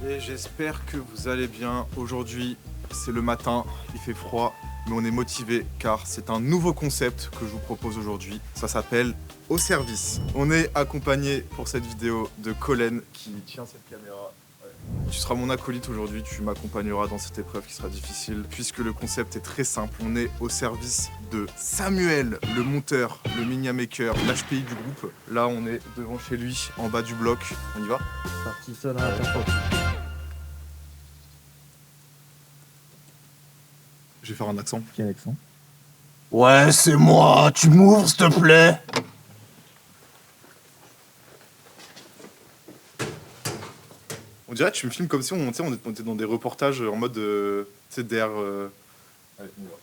Et j'espère que vous allez bien. Aujourd'hui, c'est le matin, il fait froid, mais on est motivé car c'est un nouveau concept que je vous propose aujourd'hui. Ça s'appelle Au Service. On est accompagné pour cette vidéo de Colin qui tient cette caméra. Tu seras mon acolyte aujourd'hui, tu m'accompagneras dans cette épreuve qui sera difficile puisque le concept est très simple. On est au service de Samuel, le monteur, le mini maker, l'HPI du groupe. Là, on est devant chez lui, en bas du bloc. On y va? Parti seul à la porte. Je vais faire un accent. Quel accent? Ouais, c'est moi, tu m'ouvres s'il te plaît. On dirait que tu me filmes comme si on était dans des reportages en mode tu sais, DR. Allez, on y va.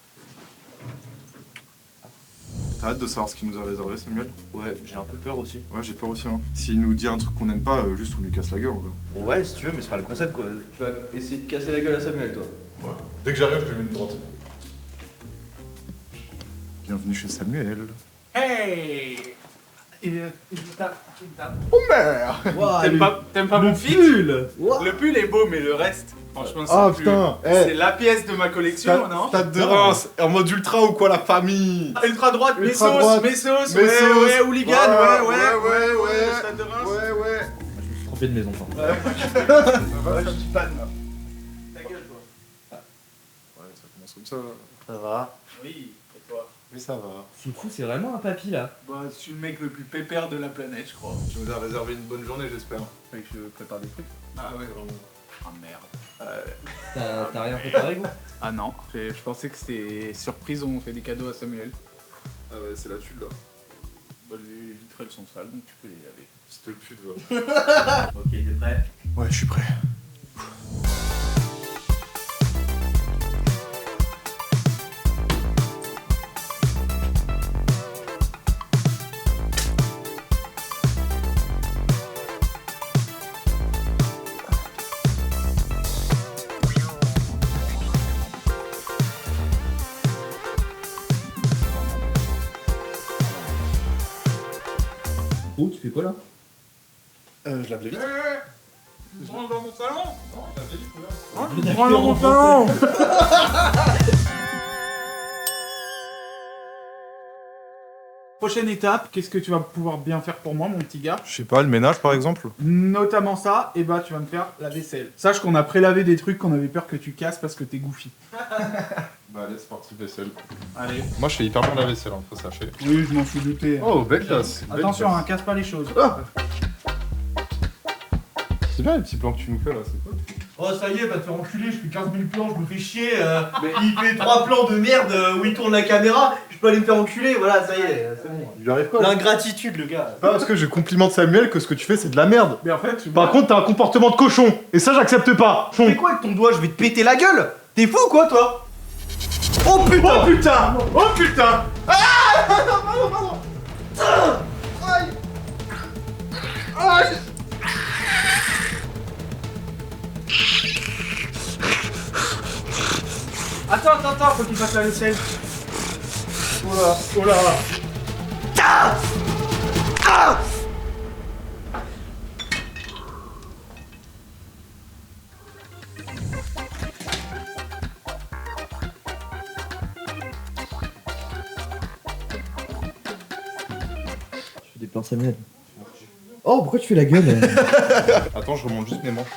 T'as hâte de savoir ce qu'il nous a réservé, Samuel? Ouais, j'ai un peu peur aussi. Ouais, j'ai peur aussi. Hein. S'il nous dit un truc qu'on n'aime pas, juste on lui casse la gueule. Ouais, si tu veux, mais c'est pas le concept quoi. Tu vas essayer de casser la gueule à Samuel, toi. Ouais. Dès que j'arrive, je lui mets une droite. Bienvenue chez Samuel. Hey! Oh merde! T'aimes pas mon fit? pull. Le pull est beau, mais le reste, franchement, c'est Ah plus- putain! C'est la pièce de ma collection, non? Stade de Reims, en mode ultra ou quoi, la famille? Ultra droite, mes Ultra sauces, droite, mes sauces, mes ouais, sauces. ouais, hooligan, ouais, Stade de Reims. Ouais. Je me suis trompé de maison, pardon. Ouais, je suis fan, là. Ta gueule, toi. Ouais, ça commence comme ça. Ça va. Oui, et toi? Mais ça va. C'est fou, c'est vraiment un papy là. Bah, je suis le mec le plus pépère de la planète, je crois. Tu nous as réservé une bonne journée, j'espère. Fait que je prépare des trucs. Ah ouais, vraiment. Ah merde. T'as rien préparé, gros? Ah non, je pensais que c'était surprise, on fait des cadeaux à Samuel. Ah ouais, c'est la tulle là. Bah, les vitrelles sont sales, donc tu peux les laver. C'était le pute, va. Ok, t'es prêt? Ouais, je suis prêt. Oh, tu fais quoi là? Je lave les vitres. Je rentre dans mon salon. Je Prends dans mon salon. Prochaine étape, qu'est-ce que tu vas pouvoir bien faire pour moi, mon petit gars? Je sais pas, le ménage par exemple. Notamment ça, et bah tu vas me faire la vaisselle. Sache qu'on a prélavé des trucs qu'on avait peur que tu casses parce que t'es goofy. Bah allez, c'est parti, vaisselle. Allez. Moi je fais hyper bien la vaisselle, hein, faut sachez. Oui, je m'en suis douté. Oh, belle tasse. Attention, hein, casse pas les choses. C'est bien les petits plans que tu nous fais là, c'est quoi? Oh, ça y est, va te faire enculer, je fais 15 000 plans, je me fais chier. Il fait 3 plans de merde où il tourne la caméra, je peux aller me faire enculer, voilà, ça y est, c'est bon. Il lui arrive quoi là? L'ingratitude, le gars. Pas parce que je complimente Samuel que ce que tu fais c'est de la merde. Mais en fait, Par contre, t'as un comportement de cochon, et ça j'accepte pas. Tu fais quoi avec ton doigt? Je vais te péter la gueule. T'es fou ou quoi, toi? Oh putain! Oh putain! Oh putain! Attends, faut qu'il fasse la vaisselle. Oh là! Je fais des plans Samuel. Oh, pourquoi tu fais la gueule? Attends, je remonte juste mes manches.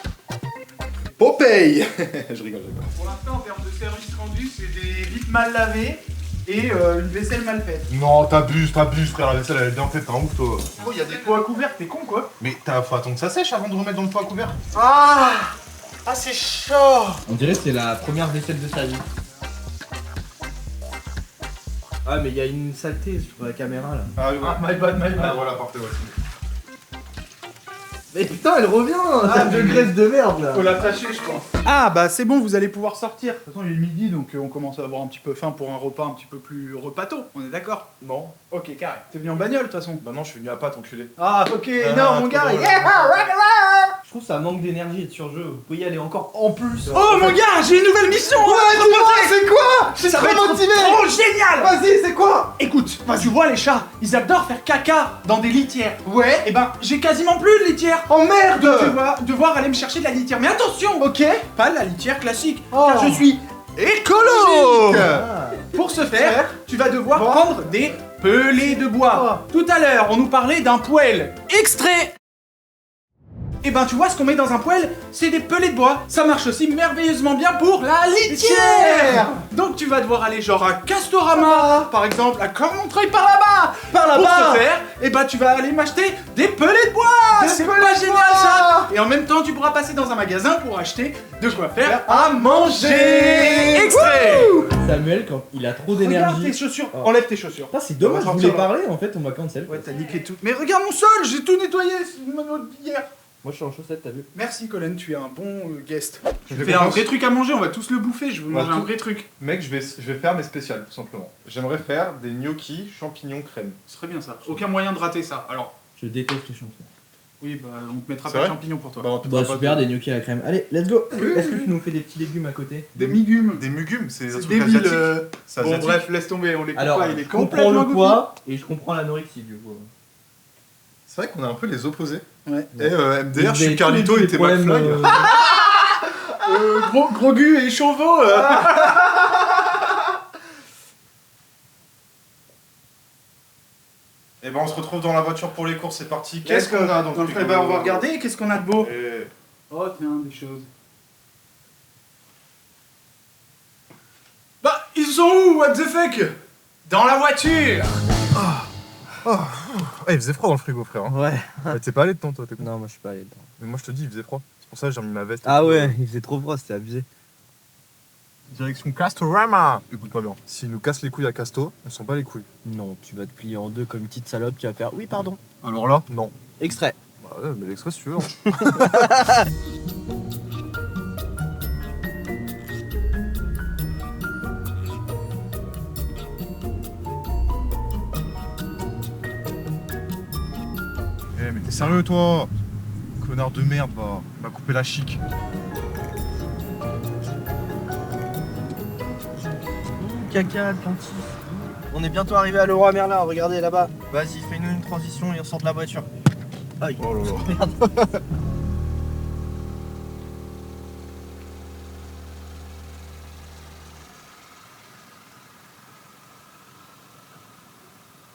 Popeye! Je rigole. Pour l'instant, en termes de service rendu, c'est des vitres mal lavées et une vaisselle mal faite. Non, t'abuses, frère, la vaisselle elle est bien faite, t'es un ouf toi. Oh, il y a des pots à couverts, t'es con quoi? Mais faut attendre que ça sèche avant de remettre dans le pot à couvert. Ah, c'est chaud. On dirait que c'est la première vaisselle de sa vie. Ah, mais il y a une saleté sur la caméra là. Ah oui, ouais. Ah, my bad. Ah, voilà, parfait, ouais. Mais putain, elle revient, cette de graisse de merde là. Faut l'attacher, je pense. Ah, bah c'est bon, vous allez pouvoir sortir. De toute façon, il est midi, donc on commence à avoir un petit peu faim pour un repas un petit peu plus repato. On est d'accord? Non. Ok, carré. T'es venu en bagnole, de toute façon. Bah non, je suis venu à pattes, enculé. Ah, ok, Ah, non, mon trop gars, drôle. Je trouve ça manque d'énergie et de surjeu. Vous pouvez y aller encore en plus. Oh, mon gars, j'ai une nouvelle mission. c'est quoi? Je suis Ça va trop être motivé. trop génial. Vas-y, c'est quoi? Écoute, tu vois les chats, ils adorent faire caca dans des litières. Ouais. Et ben, j'ai quasiment plus de litière. Oh merde. Tu vas devoir aller me chercher de la litière. Mais attention, Ok. pas la litière classique, Oh. car je suis écologique. Ah. Pour ce faire, tu vas devoir prendre des pelés de bois. Tout à l'heure, on nous parlait d'un poêle extrait. Et ben tu vois, ce qu'on met dans un poêle, c'est des pelés de bois. Ça marche aussi merveilleusement bien pour la litière. Donc tu vas devoir aller genre à Castorama, par exemple, à Cormontreuil par là-bas. Par Pour là-bas. ce faire, et ben tu vas aller m'acheter des pelés de bois. Des C'est pelés pas de génial bois. ça. Et en même temps, tu pourras passer dans un magasin pour acheter de quoi faire à manger. Extrait. Samuel, quand il a trop Regarde tes d'énergie. chaussures. Oh. Enlève tes chaussures. Putain, c'est dommage, On va je voulais sortir, là. parler, en fait, on m'a cancel. Ouais, t'as niqué tout. Mais regarde mon sol, j'ai tout nettoyé hier. Moi, je suis en chaussettes, t'as vu? Merci Colin, tu es un bon guest. Je Je vais fais un confiance. vrai truc à manger, on va tous le bouffer, je veux On va manger un tout- vrai truc. Mec, je vais faire mes spéciales, tout simplement. J'aimerais faire des gnocchis champignons crème. Ce serait bien ça. Aucun moyen de rater ça. Alors, Je déteste les champignons. oui, bah on te mettra C'est pas de vrai champignons pour toi. Bah, on Bah, peut pas super, de- des gnocchis à la crème. Allez, let's go. Est-ce que tu nous fais des petits légumes à côté? Des migumes. Des mugumes, c'est des C'est trucs débile. asiatiques. C'est Bon asiatique. bref, laisse tomber, on les coupe Alors, pas, il est je comprends complètement le poids et je comprends l'anorexie, du coup. C'est vrai qu'on est un peu les opposés. Ouais. Et MDR, je Vous suis avez Carlito tous les et t'es problèmes, McFly. Gros gu et chauveau. Et ben on se retrouve dans la voiture pour les courses, c'est parti. Qu'est-ce qu'on a dans dans le frigo frigo? On va regarder, qu'est-ce qu'on a de beau? Eh, Oh tiens, des choses. Bah, ils sont où, what the fuck? Dans la voiture. il faisait froid dans le frigo, frère. hein. Ouais. T'es pas allé dedans, toi, t'es con. Non, moi je suis pas allé dedans. Mais moi je te dis, il faisait froid. C'est pour ça que j'ai remis ma veste. Ah ouais, il faisait trop froid, c'était abusé. Direction Castorama. Écoute pas bien. S'ils nous cassent les couilles à Casto, on s'en bat les couilles. Non, tu vas te plier en deux comme une petite salope, tu vas faire oui, pardon. Alors là, non. Extrait. Bah ouais, mais l'extrait si tu veux. hein. Eh mais t'es sérieux toi? Connard de merde va. Il m'a coupé la chic. Caca, Atlantis. On est bientôt arrivé à Leroy Merlin, regardez là-bas. Vas-y, fais-nous une transition et on sort de la voiture. Aïe. Oh là là. Merde.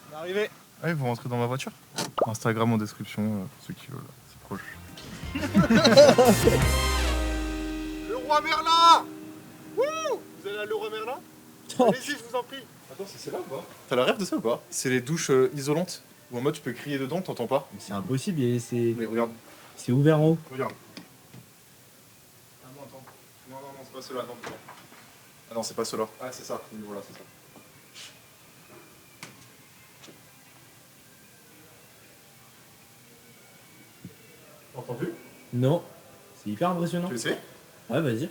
On est arrivé. Allez, vous rentrez dans ma voiture. Instagram en description, ceux qui veulent. C'est proche. Le roi Merlin. Wouh! Vous allez à le roi Merlin? Allez-y, je vous en prie. Attends, c'est là ou pas? T'as la rêve de ça ou pas? C'est les douches isolantes. Où en mode tu peux crier dedans, t'entends pas. C'est impossible, Mais regarde, c'est ouvert en haut. regarde. Ah non, attends. Non, non, non, c'est pas ceux-là. Non, non. Ah non, c'est pas ceux-là. Ah, c'est ça. Voilà, c'est ça. T'as entendu? Non. C'est hyper impressionnant. Tu le sais? Ouais, vas-y.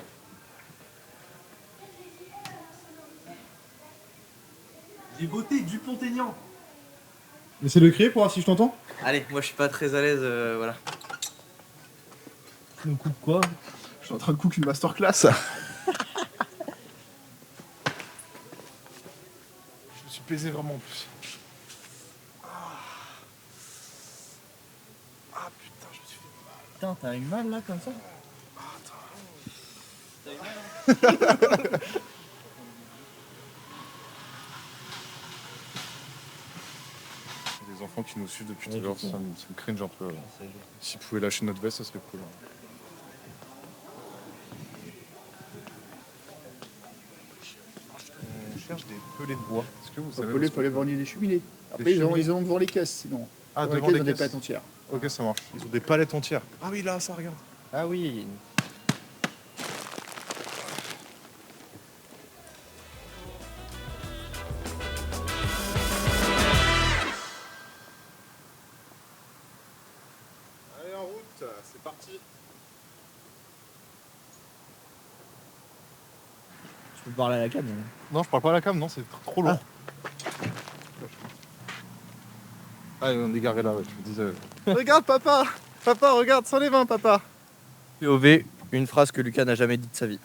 J'ai voté Dupont-Aignan. Essaie de crier pour voir si je t'entends. Allez, moi je suis pas très à l'aise, voilà. Tu nous coupes quoi? Je suis en train de cook une masterclass. Je me suis pesé vraiment en plus. Ah putain, je me suis fait mal. Putain, t'as eu mal là comme ça? Il y a des enfants qui nous suivent depuis tout Ouais, à l'heure, je sais. ça me cringe un peu. S'ils pouvaient lâcher notre veste, ça serait cool. On cherche des pelés de bois. Est-ce que vous savez Pelé où pour les vendre des cheminées. Après, ils cheminées. ont devant les caisses, sinon. Ah, Devant les devant caisses, les ils ont des caisses. palettes entières. Ok, ça marche. Ils ont des palettes entières. Ah oui, là, ça, regarde. Ah oui. Allez, en route, c'est parti. Tu peux parler à la cam. Non, je parle pas à la cam, non, c'est trop lourd. Allez, on est garé là, ouais, je me disais. Regarde, papa. Papa, regarde, sans les vins, papa. POV, une phrase que Lucas n'a jamais dit de sa vie.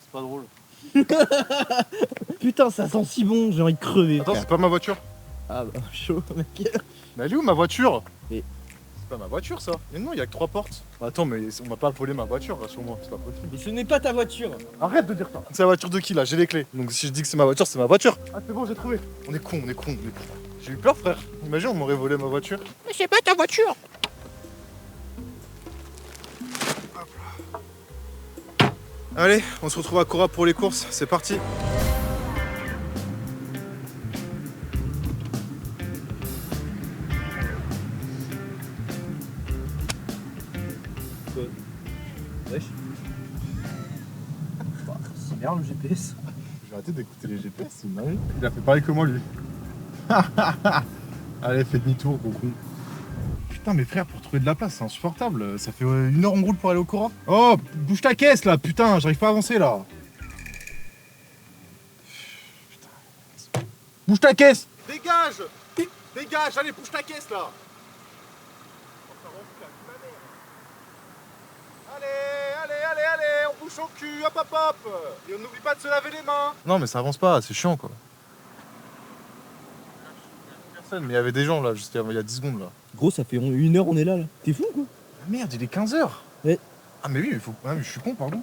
C'est pas drôle. Putain, ça sent si bon, j'ai envie de crever. Attends, c'est pas ma voiture. Ah bah, chaud, mec. Mais elle est où ma voiture? Et- C'est pas ma voiture ça. Mais non, il y a que 3 portes. Attends, mais on va pas voler ma voiture, rassure-moi, c'est pas possible. Mais ce n'est pas ta voiture. Arrête de dire ça. C'est la voiture de qui là? J'ai les clés. Donc si je dis que c'est ma voiture, c'est ma voiture. Ah, c'est bon, j'ai trouvé. On est con, on est con, on est con. J'ai eu peur, frère. Imagine, on m'aurait volé ma voiture. Mais c'est pas ta voiture. Allez, on se retrouve à Cora pour les courses, c'est parti. Wesh. C'est bien le GPS. J'ai arrêté d'écouter les GPS, c'est marrant. Il a fait pareil que moi, lui. Allez, fais demi-tour, gros con. Putain, mais frère, pour trouver de la place, c'est insupportable. Ça fait 1 heure on roule pour aller au Cora. Oh, bouge ta caisse là, putain, j'arrive pas à avancer là. Putain. Bouge ta caisse. Dégage. Dégage, allez, bouge ta caisse là. Allez, on bouge son cul, hop hop hop. Et on n'oublie pas de se laver les mains. Non mais ça avance pas, c'est chiant quoi. Personne, mais il y avait des gens là, juste il y a 10 secondes là. Gros, ça fait 1 heure, on est là. T'es fou quoi? Ah, merde, il est 15h. Ouais. Ah mais oui, il faut... Ah, mais je suis con, pardon.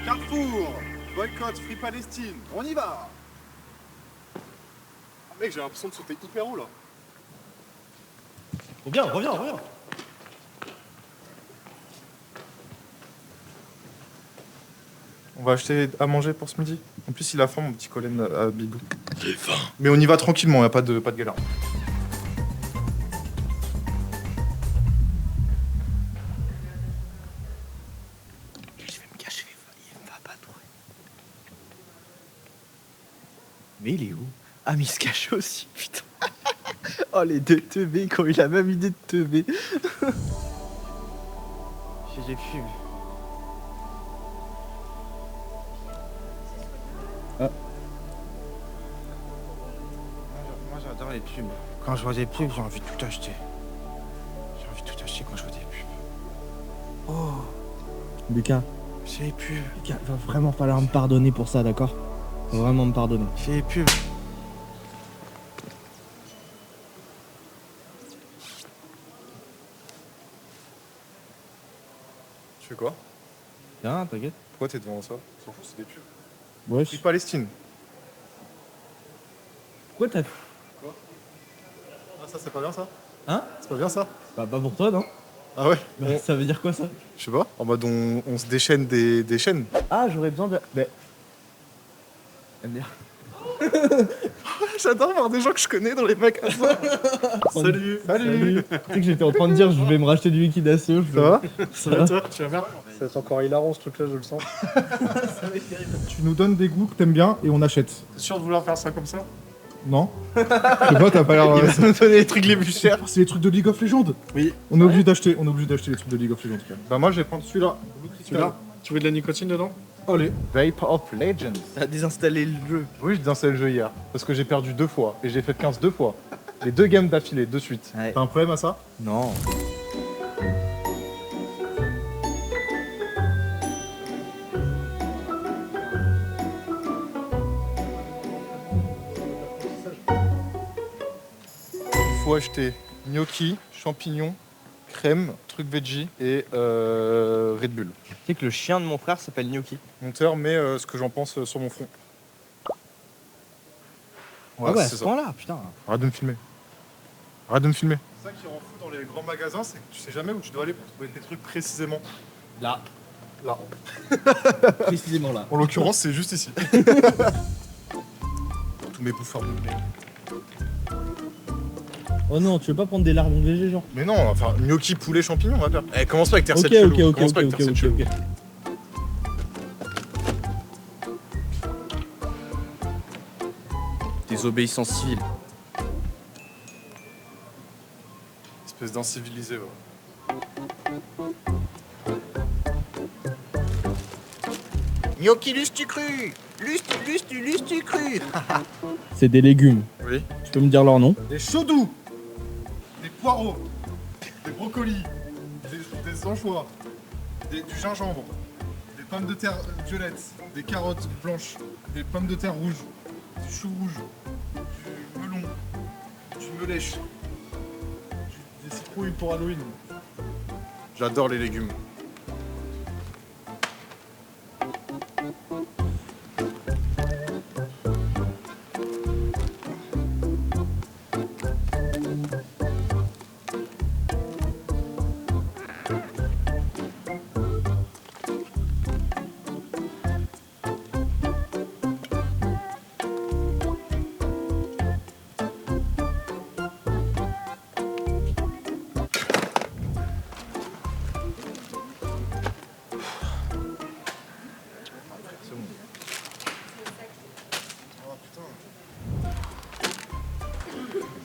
Carrefour, boycott Free Palestine, on y va. Ah, mec, j'ai l'impression de sauter hyper haut là. Reviens. On va acheter à manger pour ce midi. En plus, il a faim, mon petit Colin à Bibou. J'ai faim. Mais on y va tranquillement, y a pas de galère. Je vais me cacher, il me va pas trouver. Mais il est où? Ah, mais il se cache aussi, putain. Oh, les deux teubés, quand il a même idée de teubé. J'ai plus. Moi, j'adore les pubs. Quand je vois des pubs, j'ai envie de tout acheter. J'ai envie de tout acheter quand je vois des pubs. Oh, Lucas, j'ai les pubs. Lucas, va vraiment falloir me pardonner pour ça, d'accord? Va vraiment me pardonner. J'ai les pubs. Tu fais quoi? Tiens, t'inquiète. Pourquoi t'es devant ça? S'en fout, c'est des pubs. Ouais, Free Palestine. pourquoi t'as... Ah, ça, c'est pas bien ça? Hein? C'est pas bien ça? Bah, pas pour toi, non? Ah ouais? Bah, ça veut dire quoi, ça? Je sais pas. En mode, on se déchaîne des chaînes. Ah, j'aurais besoin de... Mais... MDR. J'adore voir des gens que je connais dans les magasins. Salut. Salut. Tu sais que j'étais en train de dire, je vais me racheter du liquide ACO. Ça va? Ça va? Toi, tu vas bien? Ça va être encore hilarant ce truc-là, je le sens. Tu nous donnes des goûts que t'aimes bien et on achète. T'es sûr de vouloir faire ça comme ça? Non. Je sais pas, t'as pas l'air. Il va nous donner les trucs les plus chers. C'est les trucs de League of Legends. Oui. On est obligé d'acheter. On est obligé d'acheter les trucs de League of Legends. Bah moi je vais prendre celui-là. Celui-là. Tu veux de la nicotine dedans? Allez. Vape of Legends. T'as désinstallé le jeu. Oui, j'ai installé le jeu hier. Parce que j'ai perdu 2 fois. Et j'ai fait 15 2 fois. Les 2 games d'affilée, de suite. Ouais. T'as un problème à ça? Non. Il faut acheter gnocchi, champignons, crème, truc veggie et Red Bull. Tu sais que le chien de mon frère s'appelle Gnocchi. Monteur, mais ce que j'en pense sur mon front. Ah ouais, à c'est ce ça. point-là, putain. Arrête de me filmer. Arrête de me filmer. C'est ça qui rend fou dans les grands magasins, c'est que tu sais jamais où tu dois aller pour trouver tes trucs précisément. Là. Là. Précisément là. En l'occurrence, c'est juste ici. Tous mes bouffeurs de blé. Oh non, tu veux pas prendre des lardons VG, genre? Mais non, enfin, gnocchi, poulet, champignons, on va faire. Eh, commence pas avec tes Ok, recettes cheloues. ok, ok, Commence ok, pas avec ok, tes recettes cheloues. ok. Désobéissance civile. Espèce d'incivilisé, ouais. Gnocchi lustu cru. Lustu cru. C'est des légumes. Oui. Tu peux me dire leur nom? Des chaudous, des poireaux, des brocolis, des anchois, du gingembre, des pommes de terre violettes, des carottes blanches, des pommes de terre rouges, du chou rouge, du melon, du melèche, des citrouilles pour Halloween. J'adore les légumes.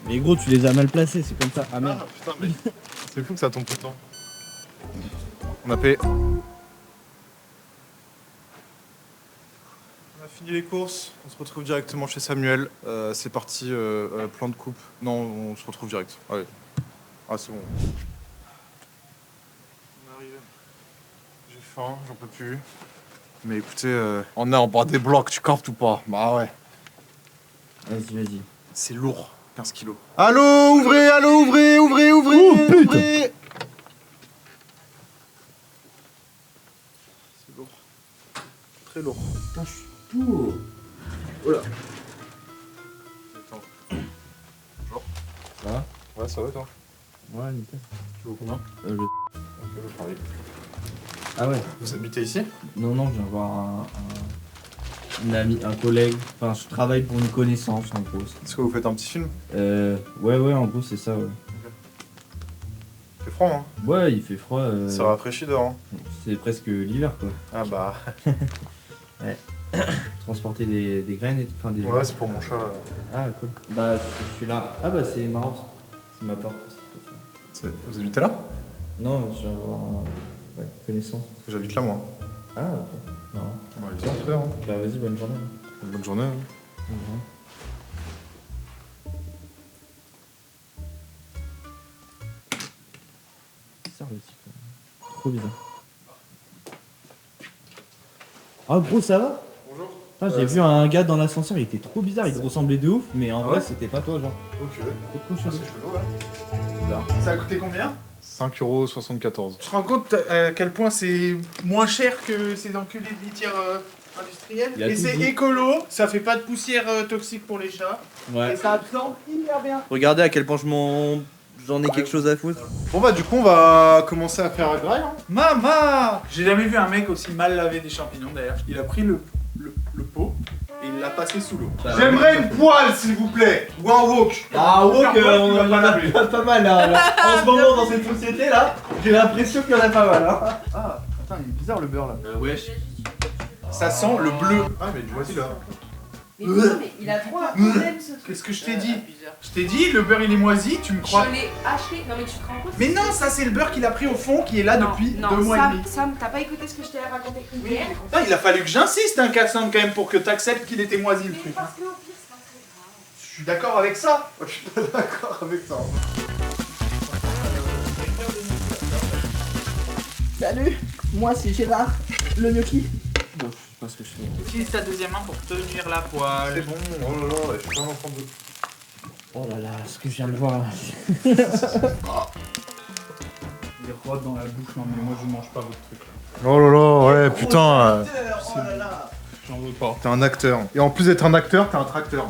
Mais gros, tu les as mal placés, c'est comme ça. Ah merde. Putain, mais c'est fou que ça tombe tout le temps. On a fait. On a fini les courses, on se retrouve directement chez Samuel. C'est parti, plan de coupe. Non, on se retrouve direct. Allez. Ah, c'est bon. On est arrivé. J'ai faim, j'en peux plus. Mais écoutez, on est en bas des blocs, tu captes ou pas? Bah ouais. Vas-y. C'est lourd. 15 kilos. Allô, ouvrez. Oh, putain. C'est lourd. Très lourd. Oh là. Attends. Bonjour. Ça va? Ouais, ça va toi? Ouais, nickel. Tu veux combien? Ok, je travaille. Ah ouais? Vous habitez ici? Non, je viens voir un ami, un collègue. Enfin, je travaille pour une connaissance en gros. Est-ce que vous faites un petit film? Ouais, en gros, c'est ça, ouais. C'est froid, hein? Ouais, il fait froid. Ça rafraîchit dehors. C'est presque l'hiver, quoi. Ah bah. Transporter des graines et tout. Enfin, des... Ouais, c'est pour mon chat. Ah, cool. Bah, je suis là. Ah, bah, c'est marrant. Ça. C'est ma porte. Vous habitez là? Non, je viens voir une connaissance. J'habite là, moi. Ah, ok. Non. Ouais, bien faire, hein. Bah, vas-y, bonne journée. Bonne journée. Hein. Bizarre le type. Trop bizarre. Ah, gros, ça va? Bonjour. Ah, j'ai vu un gars dans l'ascenseur, il était trop bizarre, il te ressemblait de ouf, mais en Ah vrai, ouais c'était pas toi, genre. Ok. Trop chelou. C'est chelou, ouais. Ça a coûté combien? 5,74 €. Tu te rends compte à quel point c'est moins cher que ces enculés de litières industrielles? Il a Et tout c'est dit. écolo, ça fait pas de poussière toxique pour les chats. Ouais. Et ça absorbe hyper bien. Regardez à quel point j'en ai quelque chose à foutre. Bon bah du coup on va commencer à faire la graille. Hein. Mama! J'ai jamais vu un mec aussi mal laver des champignons d'ailleurs. Il a pris le pot et il l'a passé sous l'eau. J'aimerais une poêle s'il vous plaît. Ou un wok. Ah, wok, on en a pas mal là. En ce moment, dans cette société là, j'ai l'impression qu'il y en a pas mal. Hein. Ah attends il est bizarre le beurre là. Wesh. Ça sent le bleu. Ah mais du moisi là. Mais putain, mais il a trop un problème ce truc. Qu'est-ce que je t'ai dit? Je t'ai dit, le beurre il est moisi, tu me crois? Je l'ai acheté. Non mais tu te rends compte? Mais non, ça c'est le beurre qu'il a pris au fond qui est là Non, depuis non, 2 mois et demi. Sam, t'as pas écouté ce que je t'ai raconté hier? Putain, il a fallu que j'insiste, hein, Cassandre, quand même, pour que t'acceptes qu'il était moisi le Mais truc. parce que au pire, c'est pas très grave. Je suis d'accord avec ça. Je suis pas d'accord avec ça. Salut, moi c'est Gérard, le gnocchi. Bon, je sais pas ce que je fais. Utilise ta deuxième main pour tenir la poêle. C'est bon, oh là là, je suis pas en train de... Oh là là, ce que je viens de voir là. Il rôde dans la bouche, non mais moi je mange pas votre truc là. Oh là là, ouais putain. Oh là là. J'en veux pas. T'es un acteur. Et en plus d'être un acteur, t'es un tracteur.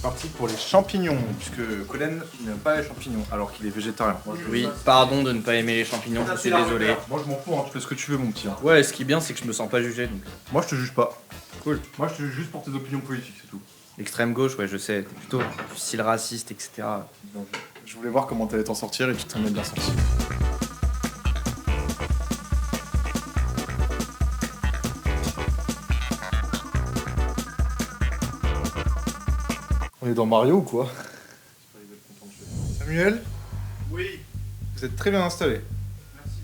Parti pour les champignons, puisque Colin n'aime pas les champignons, alors qu'il est végétarien. Oui, pardon de ne pas aimer les champignons, je suis désolé. Moi je m'en fous, hein, tu fais ce que tu veux mon petit. Hein. Ouais, ce qui est bien, c'est que je me sens pas jugé. Donc. Moi je te juge pas. Cool. Moi je te juge juste pour tes opinions politiques, c'est tout. L'extrême gauche, ouais, je sais, t'es plutôt du style raciste, etc. Donc, je voulais voir comment t'allais t'en sortir et tu t'en es bien sorti. On est dans Mario ou quoi? Samuel, Oui, vous êtes très bien installé. merci.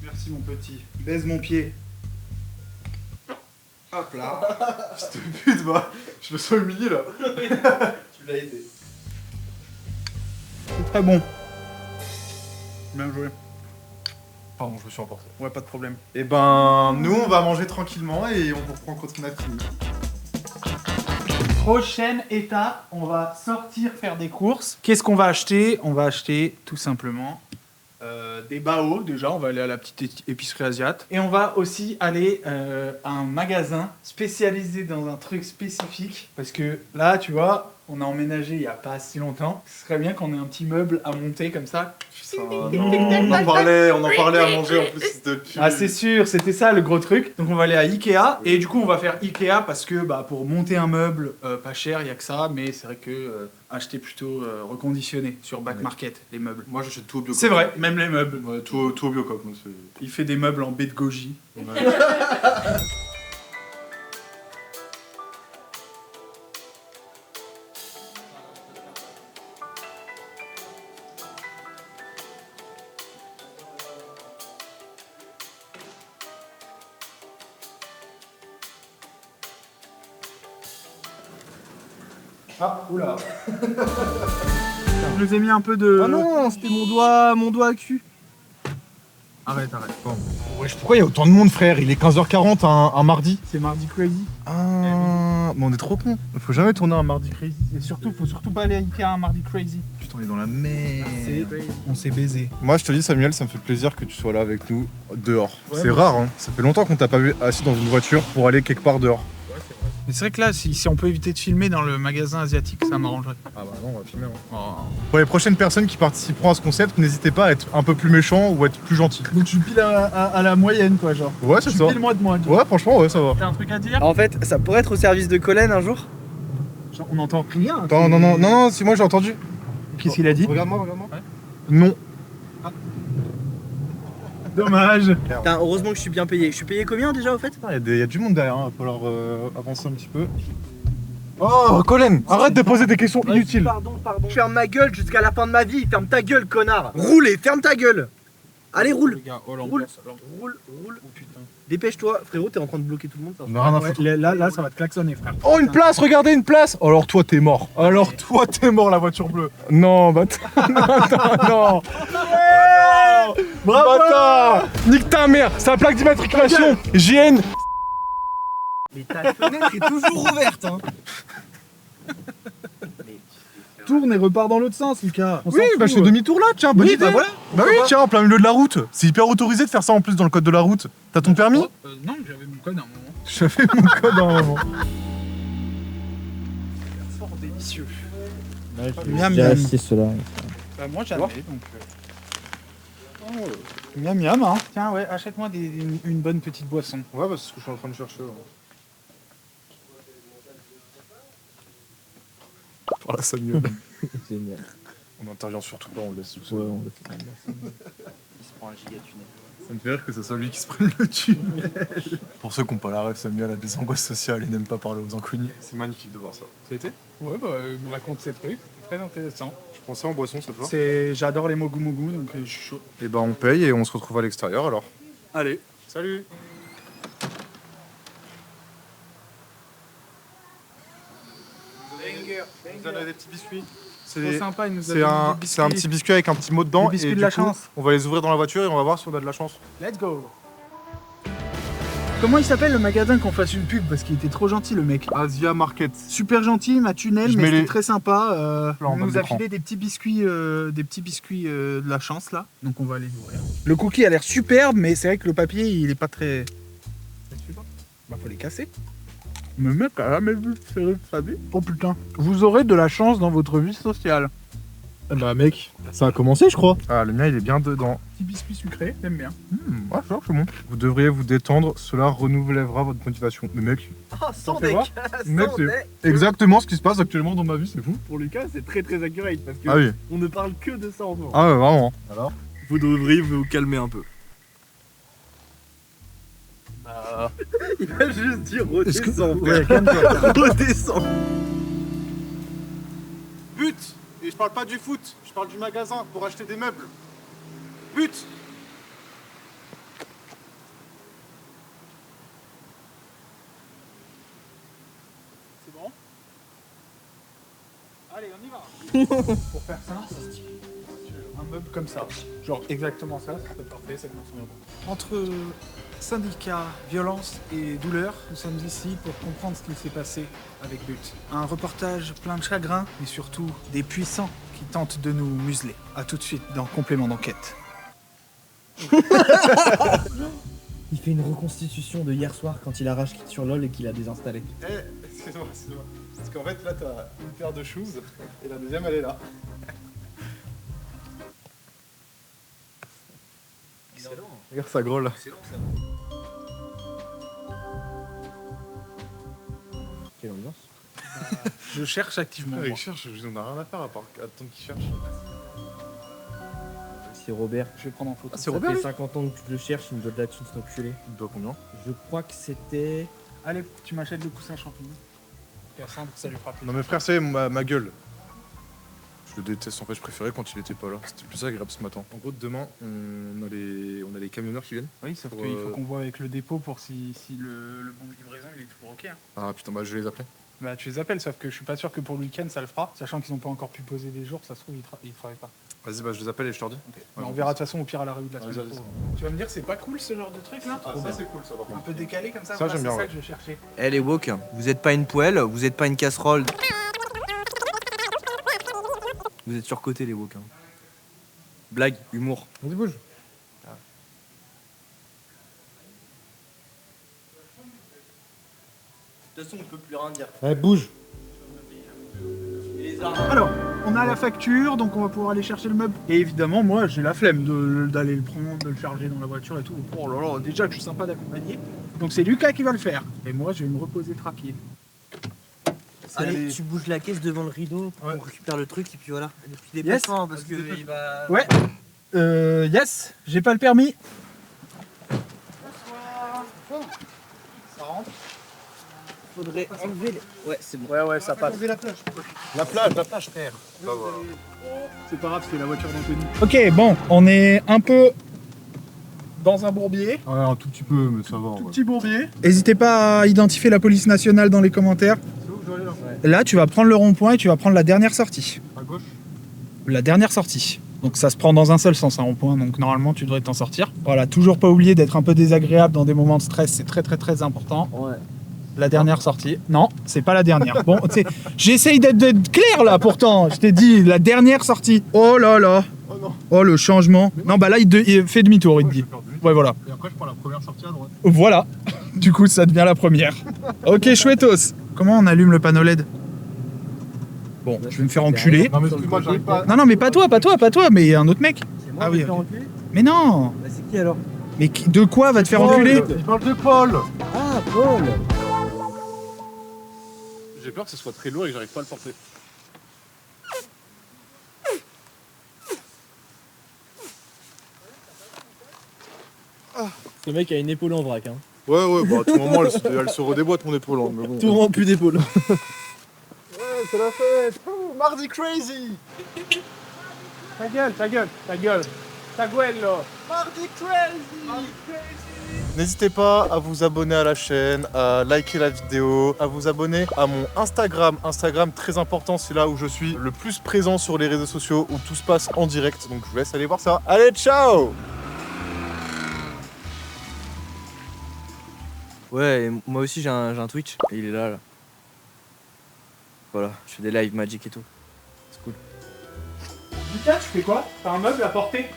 Merci mon petit. Baise mon pied. Hop là. Fils de pute, va. Je me sens humilié là. Tu l'as aidé. C'est très bon. Bien joué. Pardon, je me suis emporté. Ouais, pas de problème. Et ben, nous, on va manger tranquillement et on vous reprend quand on a fini. Prochaine étape, on va sortir faire des courses. Qu'est-ce qu'on va acheter? On va acheter tout simplement des bao déjà, on va aller à la petite épicerie asiate. Et on va aussi aller à un magasin spécialisé dans un truc spécifique. Parce que là, tu vois, on a emménagé il n'y a pas si longtemps. Ce serait bien qu'on ait un petit meuble à monter comme ça. Putain, non, on en parlait à manger en plus, fils de pute. Ah c'est sûr, c'était ça le gros truc. Donc on va aller à Ikea et du coup on va faire Ikea parce que bah, pour monter un meuble pas cher, il y a que ça, mais c'est vrai que acheter plutôt reconditionné sur Back Market les meubles. Moi, j'achète tout au Biocop. C'est vrai, même les meubles. Ouais, tout au Biocop. Moi, Il fait des meubles en baie de goji. Ah, oula. Je nous ai mis un peu de... Oh non, c'était mon doigt à cul. Arrête. Wesh, pourquoi il y a autant de monde, frère? Il est 15h40 un mardi. C'est mardi crazy. Ah, mais on est trop cons. Faut jamais tourner un mardi crazy. Et surtout, faut surtout pas aller à Ikea un mardi crazy. Putain, on est dans la merde. On s'est baisé. Moi, je te dis, Samuel, ça me fait plaisir que tu sois là avec nous dehors. Ouais, c'est rare, hein. Ça fait longtemps qu'on t'a pas vu assis dans une voiture pour aller quelque part dehors. Mais c'est vrai que là, si on peut éviter de filmer dans le magasin asiatique, ça m'arrangerait. Ah bah non, on va filmer. Pour les prochaines personnes qui participeront à ce concept, n'hésitez pas à être un peu plus méchant ou à être plus gentil. Donc je suis pile à la moyenne, quoi, genre. Ouais, c'est ça. Pile de moi. Ouais, franchement, ouais, ça va. T'as un truc à dire? En fait, ça pourrait être au service de Colin un jour. Genre, on n'entend rien. Attends, non, si moi j'ai entendu. Qu'est-ce qu'il a dit? Regarde-moi. Ouais. Non. Dommage. Putain, heureusement que je suis bien payé. Je suis payé combien déjà au fait? Il y a du monde derrière, il va falloir avancer un petit peu. Oh, Colin, arrête de poser des questions inutiles. Pardon. Ferme ma gueule jusqu'à la fin de ma vie. Ferme ta gueule, connard. Roulez, ferme ta gueule. Allez, roule. Les gars, oh, Roule. Roule. Oh putain. Dépêche-toi, frérot, t'es en train de bloquer tout le monde. Ça. On a rien à foutre. Là, ça va te klaxonner, frère. Oh, une place, regardez, une place. Alors toi, t'es mort. La voiture bleue. Non, non. Bravo. Bâtard. Nique ta mère, c'est la plaque d'immatriculation. JN. Mais ta fenêtre est toujours ouverte, hein. Tourne et repart dans l'autre sens, Lucas. Oui, bah je fais demi-tour là, tiens, bonne Oui, idée. bah voilà. Bah oui, tiens, en plein milieu de la route. C'est hyper autorisé de faire ça en plus dans le code de la route. T'as ton permis? Non, j'avais mon code à un moment. J'avais mon code à un moment. Fort délicieux. Miam, miam. cela. Bah, moi, jamais, donc... Miam miam, hein. Tiens, ouais, achète-moi une bonne petite boisson. Ouais, bah c'est ce que je suis en train de chercher. Voilà, Samuel. Génial. On intervient surtout pas, on le laisse tout seul. Ouais, on le fait. Il se prend un giga tunnel. Ça me fait rire que ce soit lui qui se prenne le tunnel. Pour ceux qui n'ont pas la rêve, Samuel a des angoisses sociales et n'aime pas parler aux inconnus. C'est magnifique de voir ça. Ça a été? Ouais, bah, il me raconte ces trucs. C'est très intéressant. Je pensais en boisson cette fois. J'adore les mogu mogu, donc je suis chaud. Et bah on paye et on se retrouve à l'extérieur alors. Allez. Salut. Vous avez des petits biscuits. Trop sympa, il nous a C'est donné un, des biscuits. c'est un petit biscuit avec un petit mot dedans. Les biscuits et de du la coup, chance. On va les ouvrir dans la voiture et on va voir si on a de la chance. Let's go. Comment il s'appelle le magasin qu'on fasse une pub? Parce qu'il était trop gentil, le mec. Asia Market. Super gentil, ma tunnel, Je mais mets c'était les- très sympa. Là, en Il bas de nous a l'écran. filé des petits biscuits de la chance là. Donc on va les ouvrir. Le cookie a l'air superbe, mais c'est vrai que le papier il est pas très. Bah faut les casser. Le mec a jamais vu faire sa vie. Oh putain. Vous aurez de la chance dans votre vie sociale. Bah mec, ça a commencé je crois. Ah le mien il est bien dedans. Petit biscuit sucré, j'aime bien. Ouais, c'est bon. Vous devriez vous détendre, cela renouvellera votre motivation. Mais mec, Ah, sans fais deck. voir. Mec, Sans c'est deck. exactement ce qui se passe actuellement dans ma vie, c'est fou. Pour Lucas, c'est très très accurate parce que Ah oui. on ne parle que de ça en ce moment. Ah ouais, vraiment. Alors vous devriez vous calmer un peu. Il va juste dire redescends. Ouais, calme-toi. Redescends. Et je parle pas du foot, je parle du magasin pour acheter des meubles. But! C'est bon? Allez, on y va. Pour faire ça, un meuble comme ça. Genre exactement ça, c'est parfait, ça commence bien. Entre syndicats, violence et douleur, nous sommes ici pour comprendre ce qu'il s'est passé avec But. Un reportage plein de chagrin, mais surtout des puissants qui tentent de nous museler. A tout de suite dans Complément d'enquête. Il fait une reconstitution de hier soir quand il a rage quit sur LoL et qu'il a désinstallé. Excuse-moi. Parce qu'en fait, là, t'as une paire de shoes et la deuxième, elle est là. Excellent. Regarde ça, gros, là. Excellent ça. Quelle ambiance. Je cherche activement. moi. Il cherche, on a rien à faire à part attendre qu'il cherche. C'est Robert. Je vais prendre en photo. Ah, c'est Ça Robert, fait lui 50 ans que je le cherche, il me doit de la thune, cet enculé. Il doit combien? Je crois que c'était... Allez, tu m'achètes le coussin champignon. Cassandre, ça lui fera plaisir. Non mais frère, c'est ma gueule. Je le déteste, en fait, je préférais quand il était pas là. C'était plus agréable ce matin. En gros, demain, on a les camionneurs qui viennent. Oui, sauf Pour, qu'il faut qu'on voit avec le dépôt pour si le bon de livraison il est toujours ok. Hein. Ah putain, bah je vais les appeler. Bah tu les appelles, sauf que je suis pas sûr que pour le week-end ça le fera, sachant qu'ils n'ont pas encore pu poser des jours, ça se trouve ils travaillent pas. Vas-y, bah je les appelle et je te redis. Okay. Mais on verra de toute façon au pire à la revue de la Vas-y, semaine. vas-y. pro. Tu vas me dire c'est pas cool ce genre de truc là? Ah, ça c'est cool, ça par Un contre. peu décalé comme ça, Ça, voilà, j'aime bien, c'est ça ouais. que je cherchais. Eh les woke, vous êtes pas une poêle, vous êtes pas une casserole. Vous êtes surcotés les woke. Hein. Blague, humour. Vas-y, bouge. De toute façon, on peut plus rien dire. Ouais, bouge. Alors, on a la facture, donc on va pouvoir aller chercher le meuble. Et évidemment, moi j'ai la flemme d'aller le prendre, de le charger dans la voiture et tout. Oh là là, déjà que je suis sympa d'accompagner. Donc c'est Lucas qui va le faire. Et moi je vais me reposer trapier. Allez, tu bouges la caisse devant le rideau, Ouais. on récupère le truc et puis voilà. Et puis Yes. déplacement, parce que il va... Ouais. Yes, j'ai pas le permis. Ça rentre. Faudrait enlever les... Ouais, c'est bon. Ouais, ça passe. La plage, frère. C'est pas grave, c'est la voiture d'Anthony. Ok, bon, on est un peu dans un bourbier. Ouais, un tout petit peu, mais ça va. Tout petit bourbier. N'hésitez pas à identifier la police nationale dans les commentaires. Là, tu vas prendre le rond-point et tu vas prendre la dernière sortie. À gauche. La dernière sortie. Donc ça se prend dans un seul sens, un rond-point, donc normalement tu devrais t'en sortir. Voilà, toujours pas oublier d'être un peu désagréable dans des moments de stress, c'est très très très important. Ouais. La dernière sortie. Non, c'est pas la dernière. Bon, tu sais, j'essaye d'être clair là pourtant. Je t'ai dit, la dernière sortie. Oh là là. Oh non. Oh le changement. Non, bah là il fait demi-tour, il te dit. Ouais, voilà. Et après, je prends la première sortie à droite. Voilà. Du coup, ça devient la première. Ok, chouettos. Comment on allume le panneau LED? Bon, je vais me faire enculer. Non, mais excuse-moi, j'arrive pas. Non, mais pas toi, mais un autre mec. C'est moi Ah qui oui, vais faire ok. enculer. Mais non. Bah c'est qui alors? Mais de quoi va te faire enculer? Il parle de Paul. Ah, Paul. J'ai peur que ce soit très lourd et que j'arrive pas à le porter. Ce mec a une épaule en vrac, hein. Ouais, bah à tout moment, elle se redéboîte mon épaule. Hein, mais bon. Tout rend plus d'épaule. Ouais, c'est la fête. Oh, mardi crazy. Ta gueule. Ta gueule là. Mardi crazy. N'hésitez pas à vous abonner à la chaîne, à liker la vidéo, à vous abonner à mon Instagram. Instagram très important, c'est là où je suis le plus présent sur les réseaux sociaux, où tout se passe en direct. Donc je vous laisse aller voir ça. Allez, ciao. Ouais, et moi aussi j'ai un Twitch et il est là. Voilà, je fais des live Magic et tout. C'est cool. Lucas, tu fais quoi? T'as un meuble à porter?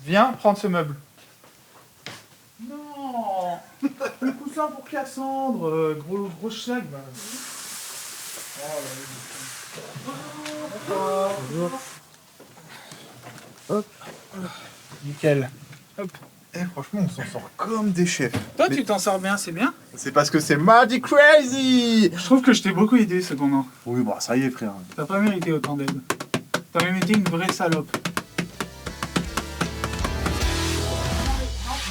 Viens prendre ce meuble. Non. Le coussin pour Cassandre. Gros sac. Bah. Bonjour. Hop. Nickel. Hop. Eh, franchement, on s'en sort comme des chefs. Toi, tu t'en sors bien, c'est bien? C'est parce que c'est Mardi crazy. Je trouve que je t'ai beaucoup aidé cependant. Oui, bah ça y est, frère. T'as pas mérité autant d'aide. T'as même été une vraie salope.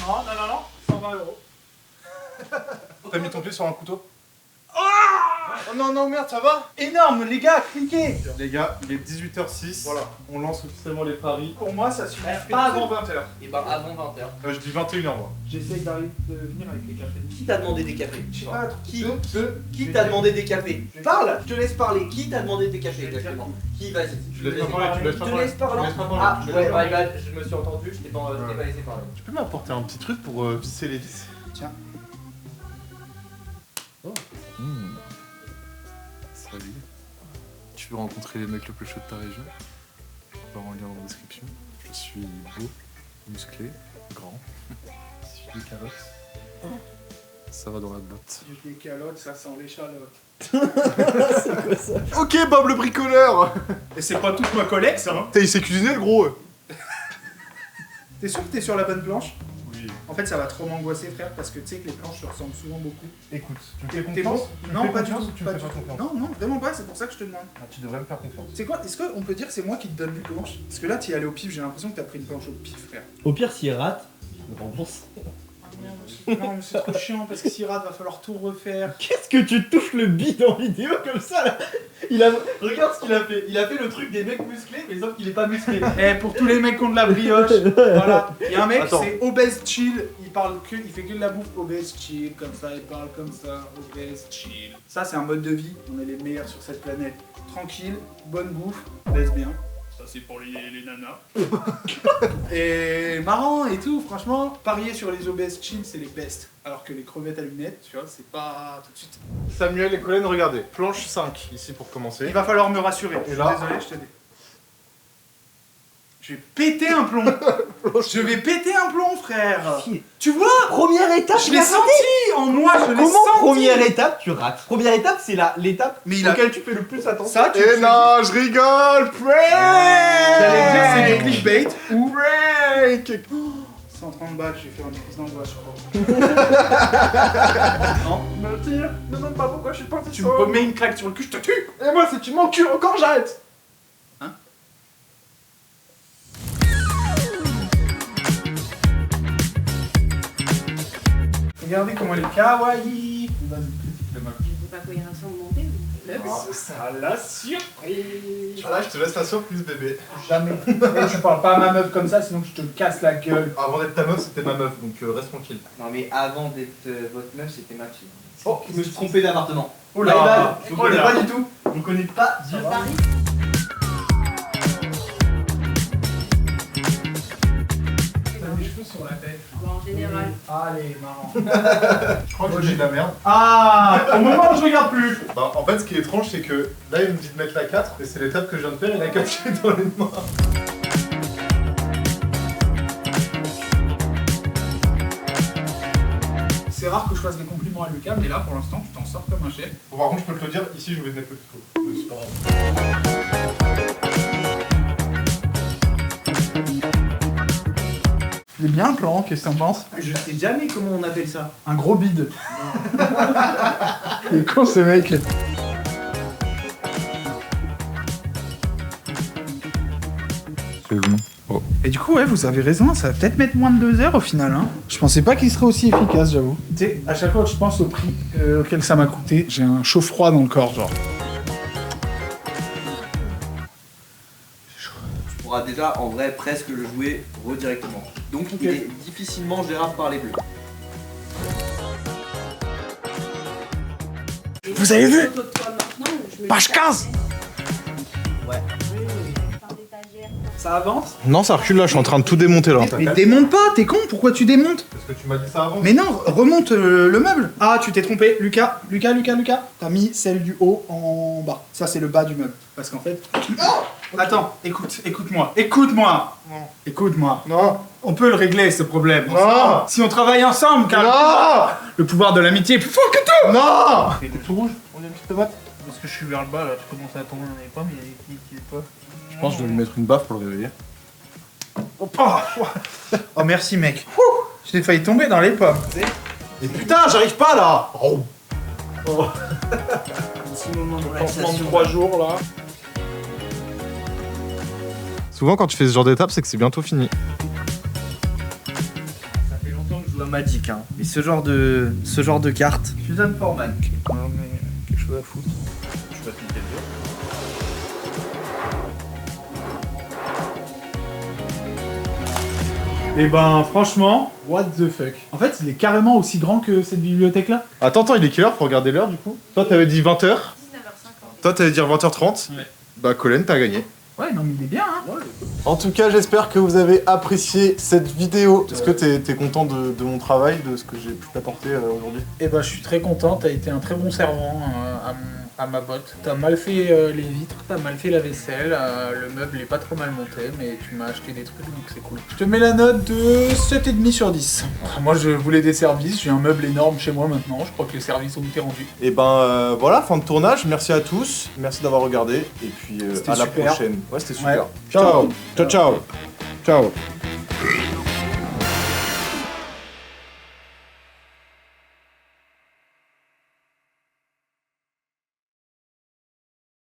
Non, 120 €. T'as mis ton pied sur un couteau? Oh non, non, merde, ça va? Énorme, les gars, cliquez. Les gars, il est 18h06. Voilà, on lance officiellement les paris. Pour moi, ça suffit. Pas avant 20h. Et bah avant 20h. Je dis 21h, moi. J'essaye d'arriver de venir avec les cafés. Qui t'a demandé des cafés? Je sais pas, Qui t'a demandé des cafés? Parle, je te laisse parler. Qui t'a demandé des cafés exactement? Qui, vas-y. Tu laisses pas parler, tu laisses Je pas te parler. laisse parler. Tu laisses pas parler. Ah, Tu laisses ouais, pas my bad, je me suis entendu, je t'ai pas laissé parler. Tu peux m'apporter un petit truc pour visser les vis? Tiens. Salut. Tu veux rencontrer les mecs le plus chaud de ta région? Voir en lien dans la description. Je suis beau, musclé, grand. Si j'ai des calottes, ça va dans la botte. Les calottes, ça sent l'échalote. Ok, Bob le bricoleur! Et c'est pas toute ma collecte, ça, hein. T'as, il s'est cuisiné le gros! T'es sûr que t'es sur la bonne planche? Oui. En fait, ça va trop m'angoisser, frère, parce que tu sais que les planches se ressemblent souvent beaucoup. Écoute, tu me fais T'es bon? confiance? Tu me Non, fais pas du confiance tout. ou tu Pas me du fais pas tout. confiance? Non, non, vraiment pas, c'est pour ça que je te demande. Ah, tu devrais me faire confiance. C'est quoi? Est-ce qu'on peut dire que c'est moi qui te donne les planches? Parce que là, t'y es allé au pif, j'ai l'impression que t'as pris une planche au pif, frère. Au pire, s'il rate, je rembourse. Non, mais c'est trop chiant, parce que s'il rate, va falloir tout refaire. Qu'est-ce que tu touches le bide en vidéo comme ça là? Regarde ce qu'il a fait. Il a fait le truc des mecs musclés, mais sauf qu'il est pas musclé. Eh, pour tous les mecs qui ont de la brioche, voilà. Il y a un mec, Attends. c'est obèse chill, il fait que de la bouffe obèse chill, comme ça, il parle comme ça, obèse chill. Ça, c'est un mode de vie, on est les meilleurs sur cette planète. Tranquille, bonne bouffe, baisse bien. Ça, c'est pour les nanas. Et marrant et tout, franchement, parier sur les obèses chill, c'est les bestes. Alors que les crevettes à lunettes, tu vois, c'est pas tout de suite. Samuel et Colin, regardez. Planche 5 ici pour commencer. Il va falloir me rassurer. Je suis là désolé, je te dis. Je vais péter un plomb. Je vais péter un plomb, frère. Tu vois? Première étape, Je l'ai senti en moi, je l'ai Comment senti. première étape tu rates? Première étape, c'est l'étape Mais il a- auquel tu fais le plus attention. Ça, tu Eh non, je rigole! Prank! J'allais dire c'est du clickbait ou Prank! 130 balles, je vais faire une crise d'angoisse, je crois. Non, Me tire, ne demande pas pourquoi je suis parti tu me mets une claque sur le cul, je te tue. Et moi, si tu m'encules encore, j'arrête! Regardez comment elle est kawaii. Vas-y, Je sais pas quoi il ressemble monter. à la surprise. Ah là, je te laisse la surprise, bébé. Jamais. Et tu parles pas à ma meuf comme ça, sinon je te casse la gueule. Avant d'être ta meuf, c'était ma meuf, donc reste tranquille. Non mais avant d'être votre meuf, c'était ma fille. Oh, je me suis trompé d'appartement. Oh My bad, je Oh vous connais là. pas du tout. Je vous connais pas du Je tout. parie. T'as des cheveux sur la tête. Bon, en général. Allez, marrant. Je crois que j'ai de la merde. Ah, au moment où je regarde plus. Bah, en fait, ce qui est étrange, c'est que là, il me dit de mettre la 4, et c'est l'étape que je viens de faire, et la 4, je l'ai dans les mains. C'est rare que je fasse des compliments à Lucas, mais là pour l'instant tu t'en sors comme un chef. Bon, par contre, je peux te le dire, ici, je vais mettre le couteau. C'est pas grave. Il est bien le plan, qu'est-ce que t'en penses? Je sais jamais comment on appelle ça. Un gros bide. Il est con ce mec. C'est bon. Oh. Et du coup, ouais, vous avez raison, ça va peut-être mettre moins de 2 heures au final. Hein. Je pensais pas qu'il serait aussi efficace, j'avoue. Tu sais, à chaque fois que je pense au prix auquel ça m'a coûté, j'ai un chaud-froid dans le corps, genre. Tu pourras déjà en vrai presque le jouer redirectement. Donc Ok. il est difficilement gérable par les bleus. Vous avez vu? Photo de toi maintenant, je me Page dis, 15. Ouais. par d'étagère. Ça avance? Non, ça recule là, je suis en train de tout démonter là. Mais démonte pas, t'es con, pourquoi tu démontes? Parce que tu m'as dit ça avant. Mais non, remonte le meuble. Ah, tu t'es trompé, Lucas. T'as mis celle du haut en bas. Ça, c'est le bas du meuble. Parce qu'en fait... Attends, écoute-moi. Écoute-moi. Non. On peut le régler, ce problème. Non. Si on travaille ensemble, car Non. le pouvoir de l'amitié est plus fort que tout. Non. C'est tout rouge, on a une petite tomate. Parce que je suis vers le bas là, je commence à tomber dans les pommes, il est pas. Je pense que je dois lui mettre une baffe pour le réveiller. Oh, merci, mec. J'ai failli tomber dans les pommes. Et putain, j'arrive pas là. Oh. Petit moment de Pansement de 3 jours là. Souvent, quand tu fais ce genre d'étape, c'est que c'est bientôt fini. Ça fait longtemps que je joue à Magic, hein. Mais ce genre de carte. Suzanne Foreman. quelque chose à foutre. Je vais te niquer le dos. Et ben franchement, what the fuck. En fait, il est carrément aussi grand que cette bibliothèque-là. Attends, il est quelle heure? Faut regarder l'heure du coup. Toi, t'avais dit 20h. 19h50. Toi, t'allais dire 20h30. Ouais. Bah, Colin, t'as gagné. Ouais, non mais il est bien, hein. En tout cas, j'espère que vous avez apprécié cette vidéo. Est-ce que t'es content de mon travail, de ce que j'ai pu t'apporter aujourd'hui? Et ben je suis très content, t'as été un très bon servant à ma botte. T'as mal fait les vitres, t'as mal fait la vaisselle, le meuble est pas trop mal monté, mais tu m'as acheté des trucs donc c'est cool. Je te mets la note de 7,5 sur 10. Moi je voulais des services, j'ai un meuble énorme chez moi maintenant, je crois que les services ont été rendus. Et ben voilà, fin de tournage. Merci à tous. Merci d'avoir regardé. Et puis C'était à la super. prochaine. Ouais, c'était super. Ouais. Ciao. Ciao. Ciao.